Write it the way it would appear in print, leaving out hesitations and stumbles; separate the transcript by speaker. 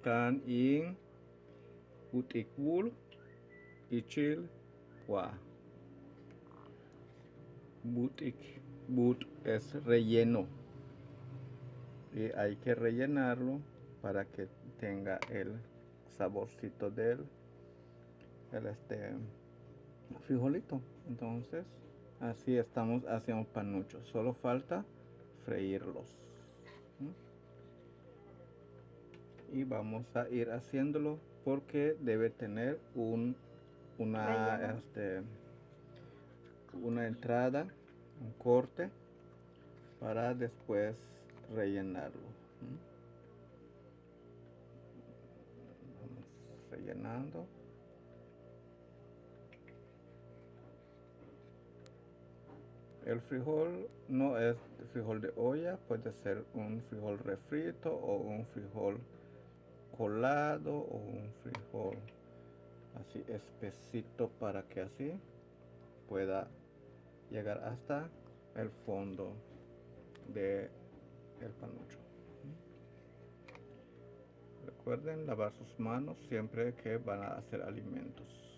Speaker 1: kan ing utikbul ichil wa. But es relleno y hay que rellenarlo para que tenga el saborcito del frijolito. Entonces así estamos haciendo panuchos, solo falta freírlos. Y vamos a ir haciéndolo porque debe tener una entrada, un corte para después rellenarlo. Vamos rellenando. El frijol no es frijol de olla, puede ser un frijol refrito o un frijol colado o un frijol así espesito para que así pueda llegar hasta el fondo de el panucho. Recuerden lavar sus manos siempre que van a hacer alimentos.